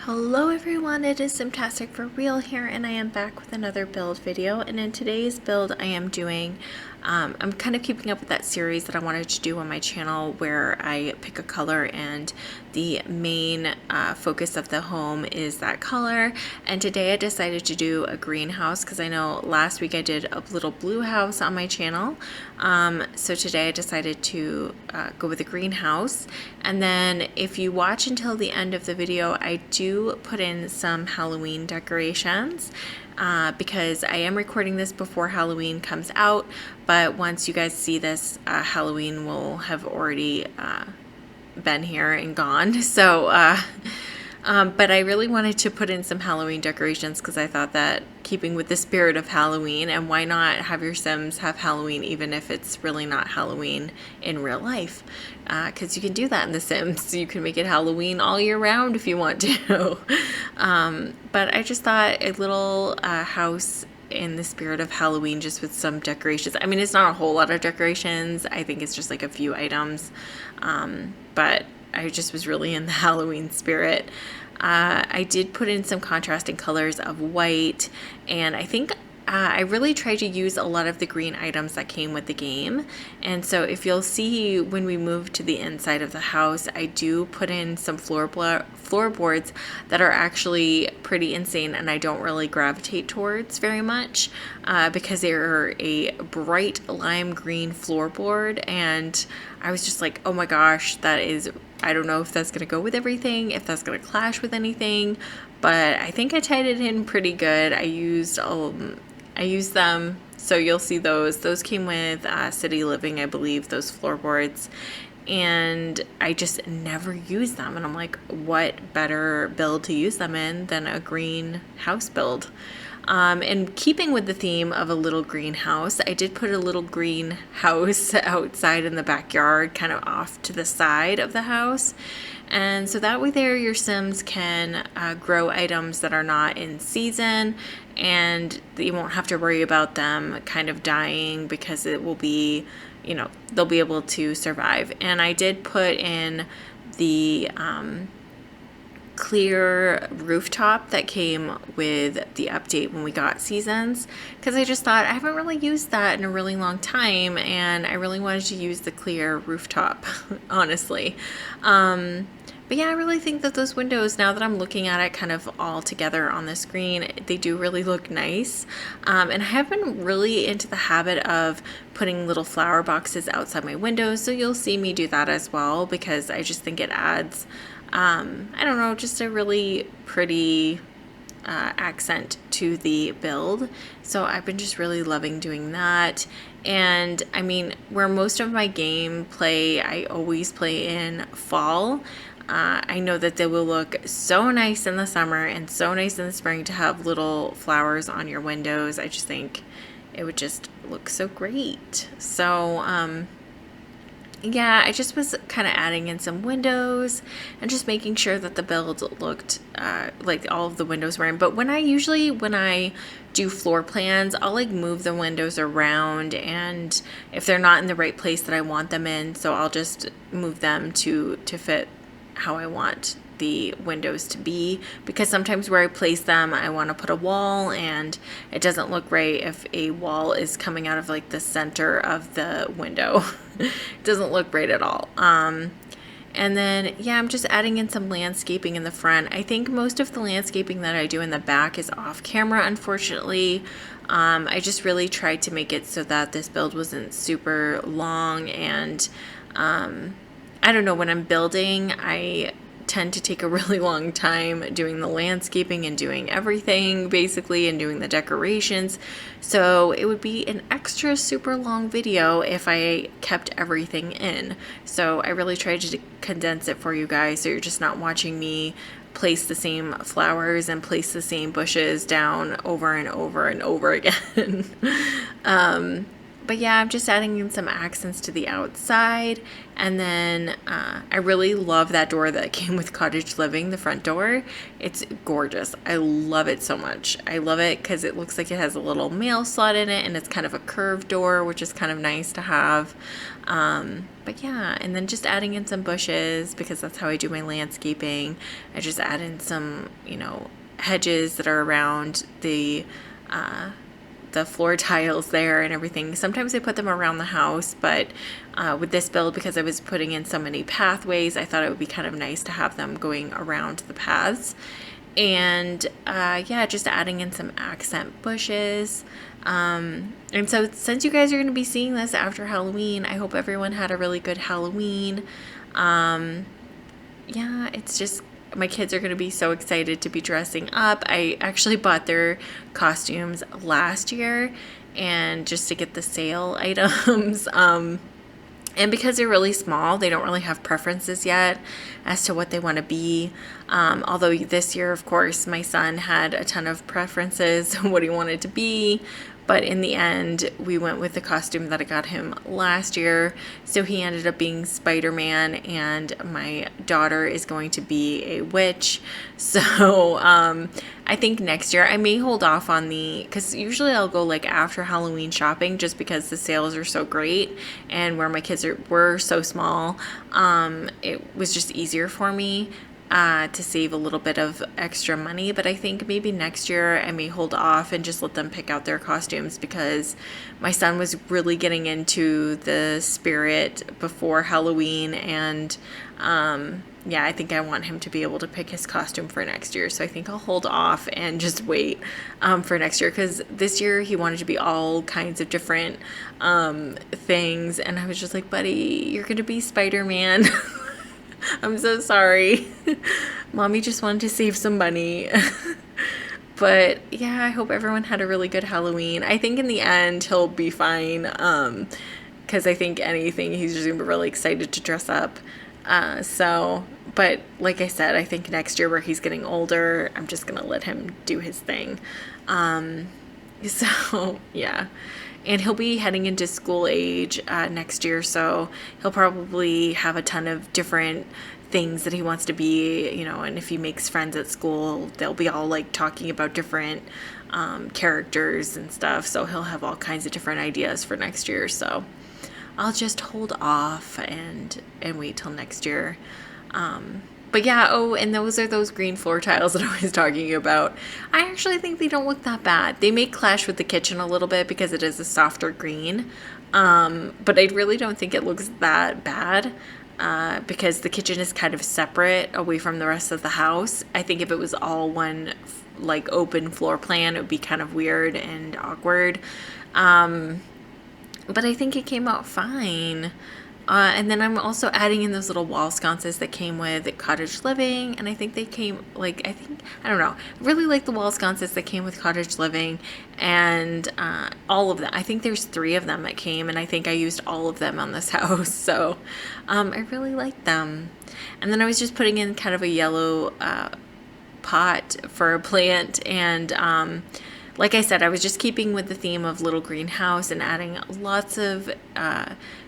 Hello everyone, it is Simtastic for Real here, and I am back with another build video. And in today's build I am doing, I'm kind of keeping up with that series that I wanted to do on my channel where I pick a color and the main focus of the home is that color. And today I decided to do a greenhouse because I know last week I did a little blue house on my channel. So today I decided to go with a greenhouse. And then if you watch until the end of the video, I do put in some Halloween decorations because I am recording this before Halloween comes out, but once you guys see this, Halloween will have already been here and gone. So but I really wanted to put in some Halloween decorations because I thought that keeping with the spirit of Halloween, and why not have your Sims have Halloween even if it's really not Halloween in real life, because you can do that in The Sims. You can make it Halloween all year round if you want to. But I just thought a little house in the spirit of Halloween, just with some decorations. I mean, it's not a whole lot of decorations. I think it's just like a few items, but I just was really in the Halloween spirit. I did put in some contrasting colors of white, and I think I really tried to use a lot of the green items that came with the game. And so if you'll see when we move to the inside of the house, I do put in some floorboards that are actually pretty insane and I don't really gravitate towards very much because they're a bright lime green floorboard, and I was just like, oh my gosh, that is, I don't know if that's going to go with everything, if that's going to clash with anything, but I think I tied it in pretty good. I used them, so you'll see those. Those came with City Living, I believe, those floorboards, and I just never use them. And I'm like, what better build to use them in than a green house build? And keeping with the theme of a little greenhouse, I did put a little greenhouse outside in the backyard, kind of off to the side of the house. And so that way there your Sims can grow items that are not in season, and you won't have to worry about them kind of dying because it will be, you know, they'll be able to survive. And I did put in the clear rooftop that came with the update when we got seasons, because I just thought I haven't really used that in a really long time and I really wanted to use the clear rooftop honestly. But yeah, I really think that those windows, now that I'm looking at it kind of all together on the screen, they do really look nice. And I have been really into the habit of putting little flower boxes outside my windows, so you'll see me do that as well because I just think it adds I don't know, just a really pretty accent to the build. So I've been just really loving doing that. And I mean, where most of my gameplay, I always play in fall. I know that they will look so nice in the summer and so nice in the spring to have little flowers on your windows. I just think it would just look so great. So yeah, I just was kind of adding in some windows and just making sure that the build looked like all of the windows were in. But when I do floor plans, I'll like move the windows around, and if they're not in the right place that I want them in, so I'll just move them to fit how I want the windows to be, because sometimes where I place them I want to put a wall and it doesn't look right if a wall is coming out of like the center of the window. It doesn't look great at all. And then yeah, I'm just adding in some landscaping in the front. I think most of the landscaping that I do in the back is off camera, unfortunately. I just really tried to make it so that this build wasn't super long, and I don't know, when I'm building I tend to take a really long time doing the landscaping and doing everything basically and doing the decorations, so it would be an extra super long video if I kept everything in. So I really tried to condense it for you guys, so you're just not watching me place the same flowers and place the same bushes down over and over and over again. But yeah, I'm just adding in some accents to the outside. And then I really love that door that came with Cottage Living, the front door. It's gorgeous. I love it so much. I love it because it looks like it has a little mail slot in it, and it's kind of a curved door, which is kind of nice to have. But yeah, and then just adding in some bushes because that's how I do my landscaping. I just add in some, hedges that are around the floor tiles there and everything. Sometimes I put them around the house, but with this build, because I was putting in so many pathways, I thought it would be kind of nice to have them going around the paths. And yeah, just adding in some accent bushes. And so since you guys are going to be seeing this after Halloween, I hope everyone had a really good Halloween. Yeah, it's just, my kids are going to be so excited to be dressing up. I actually bought their costumes last year and just to get the sale items. And because they're really small, they don't really have preferences yet as to what they want to be. Although this year, of course, my son had a ton of preferences, what he wanted to be. But in the end, we went with the costume that I got him last year. So he ended up being Spider-Man, and my daughter is going to be a witch. So I think next year I may hold off on because usually I'll go like after Halloween shopping just because the sales are so great, and where my kids were so small, it was just easier for me to save a little bit of extra money. But I think maybe next year I may hold off and just let them pick out their costumes, because my son was really getting into the spirit before Halloween, and yeah, I think I want him to be able to pick his costume for next year. So I think I'll hold off and just wait for next year, because this year he wanted to be all kinds of different things, and I was just like, buddy, you're gonna be Spider-Man. I'm so sorry. Mommy just wanted to save some money. But yeah, I hope everyone had a really good Halloween. I think in the end he'll be fine, because I think anything, he's just gonna be really excited to dress up. But like I said, I think next year where he's getting older, I'm just gonna let him do his thing. So yeah. And he'll be heading into school age next year, so he'll probably have a ton of different things that he wants to be, and if he makes friends at school, they'll be all like talking about different characters and stuff, so he'll have all kinds of different ideas for next year. So I'll just hold off and wait till next year. But yeah, and those are those green floor tiles that I was talking about. I actually think they don't look that bad. They may clash with the kitchen a little bit because it is a softer green. But I really don't think it looks that bad because the kitchen is kind of separate away from the rest of the house. I think if it was all one like open floor plan, it would be kind of weird and awkward. But I think it came out fine. And then I'm also adding in those little wall sconces that came with Cottage Living, and I think they came, I don't know, I really like the wall sconces that came with Cottage Living, and all of them. I think there's 3 of them that came, and I think I used all of them on this house, so I really like them. And then I was just putting in kind of a yellow pot for a plant, and like I said, I was just keeping with the theme of little greenhouse and adding lots of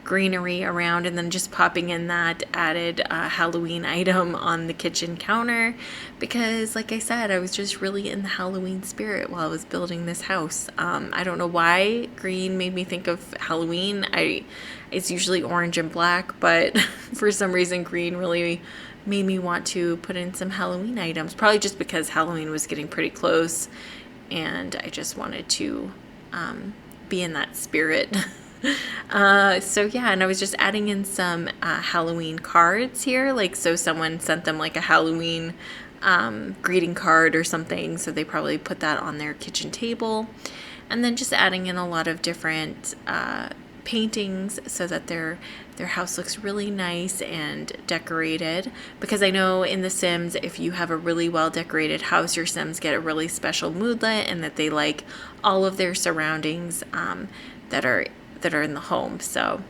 greenery around, and then just popping in that added Halloween item on the kitchen counter, because like I said, I was just really in the Halloween spirit while I was building this house. I don't know why green made me think of Halloween. It's usually orange and black, but for some reason green really made me want to put in some Halloween items, probably just because Halloween was getting pretty close and I just wanted to be in that spirit. So yeah, and I was just adding in some Halloween cards here, so someone sent them like a Halloween greeting card or something, so they probably put that on their kitchen table, and then just adding in a lot of different paintings so that their house looks really nice and decorated, because I know in The Sims, if you have a really well decorated house, your Sims get a really special moodlet, and that they like all of their surroundings that are in the home. So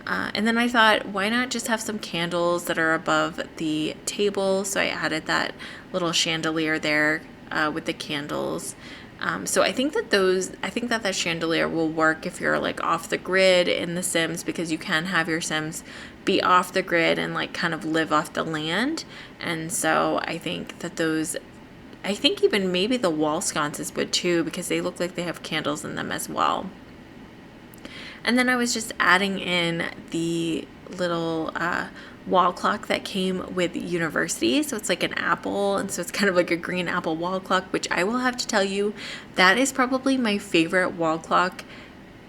and then I thought, why not just have some candles that are above the table? So I added that little chandelier there with the candles. So I think that that chandelier will work if you're like off the grid in The Sims, because you can have your Sims be off the grid and like kind of live off the land. And so I think that I think even maybe the wall sconces would too, because they look like they have candles in them as well. And then I was just adding in the little wall clock that came with university. So it's like an apple, and so it's kind of like a green apple wall clock, which I will have to tell you, that is probably my favorite wall clock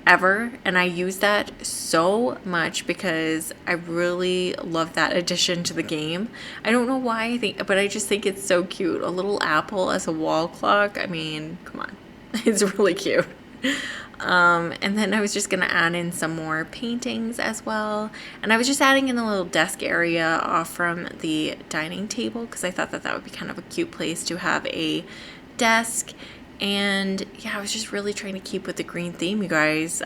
ever. And I use that so much because I really love that addition to the game. I don't know why but I just think it's so cute. A little apple as a wall clock. I mean, come on. It's really cute. And then I was just going to add in some more paintings as well. And I was just adding in a little desk area off from the dining table, because I thought that would be kind of a cute place to have a desk. And yeah, I was just really trying to keep with the green theme, you guys.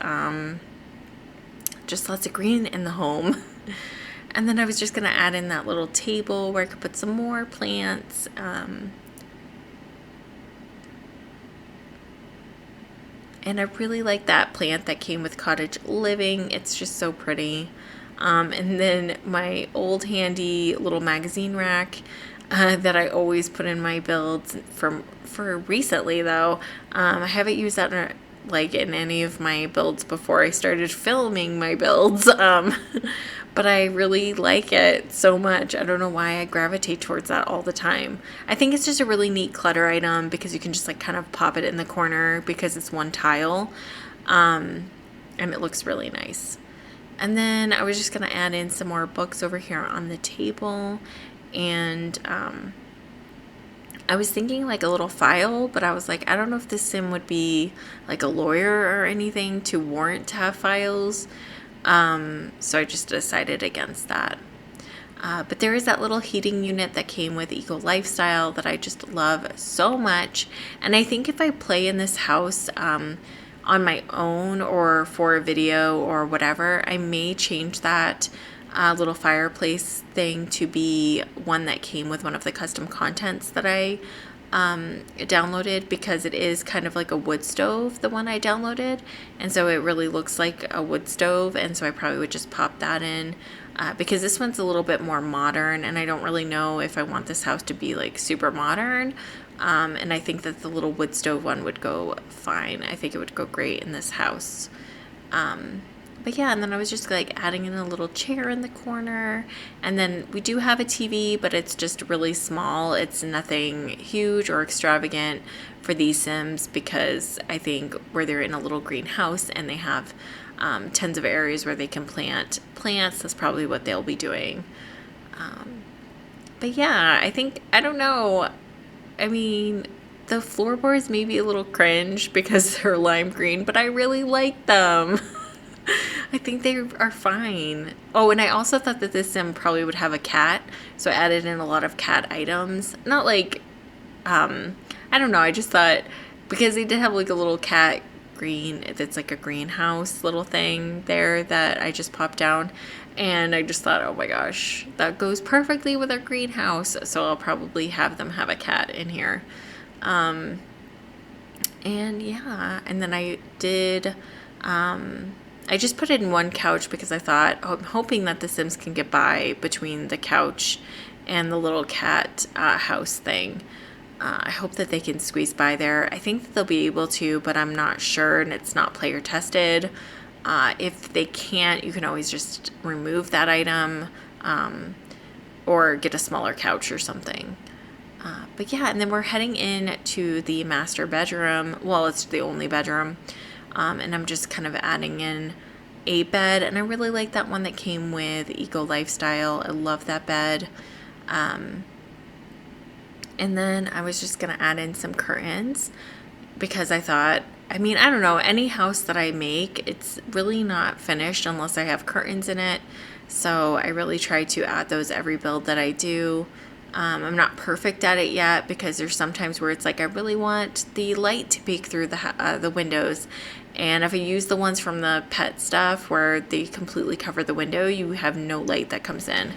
Just lots of green in the home. And then I was just going to add in that little table where I could put some more plants. And I really like that plant that came with Cottage Living. It's just so pretty. And then my old handy little magazine rack that I always put in my builds for recently though. I haven't used that in any of my builds before I started filming my builds. But I really like it so much. I don't know why I gravitate towards that all the time. I think it's just a really neat clutter item because you can just like kind of pop it in the corner because it's one tile. And it looks really nice. And then I was just going to add in some more books over here on the table. And I was thinking like a little file, but I was like, I don't know if this sim would be like a lawyer or anything to warrant to have files. So I just decided against that. But there is that little heating unit that came with Eco Lifestyle that I just love so much. And I think if I play in this house on my own or for a video or whatever, I may change that little fireplace thing to be one that came with one of the custom contents that I downloaded, because it is kind of like a wood stove, the one I downloaded, and so it really looks like a wood stove, and so I probably would just pop that in because this one's a little bit more modern, and I don't really know if I want this house to be like super modern, and I think that the little wood stove one would go fine. I think it would go great in this house. But yeah, and then I was just like adding in a little chair in the corner, and then we do have a TV, but it's just really small. It's nothing huge or extravagant for these Sims, because I think where they're in a little greenhouse and they have tons of areas where they can plant plants, that's probably what they'll be doing. But yeah, I don't know. I mean, the floorboards may be a little cringe because they're lime green, but I really like them. I think they are fine. Oh, and I also thought that this sim probably would have a cat, so I added in a lot of cat items. Not like, I don't know, I just thought, because they did have like a little cat green, it's like a greenhouse little thing there that I just popped down, and I just thought, oh my gosh, that goes perfectly with our greenhouse, so I'll probably have them have a cat in here. And yeah, and then I did, I just put in one couch because I thought, I'm hoping that the Sims can get by between the couch and the little cat house thing. I hope that they can squeeze by there. I think that they'll be able to, but I'm not sure, and it's not player tested. If they can't, you can always just remove that item or get a smaller couch or something. But yeah, and then we're heading in to the master bedroom. Well, it's the only bedroom. And I'm just kind of adding in a bed, and I really like that one that came with Eco Lifestyle. I love that bed. And then I was just going to add in some curtains because I thought, I mean, I don't know, any house that I make, it's really not finished unless I have curtains in it. So I really try to add those every build that I do. I'm not perfect at it yet because there's sometimes where it's like I really want the light to peek through the windows, and if I use the ones from the pet stuff where they completely cover the window, you have no light that comes in.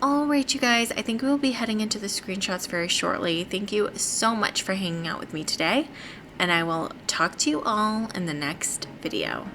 All right, you guys, I think we'll be heading into the screenshots very shortly. Thank you so much for hanging out with me today, and I will talk to you all in the next video.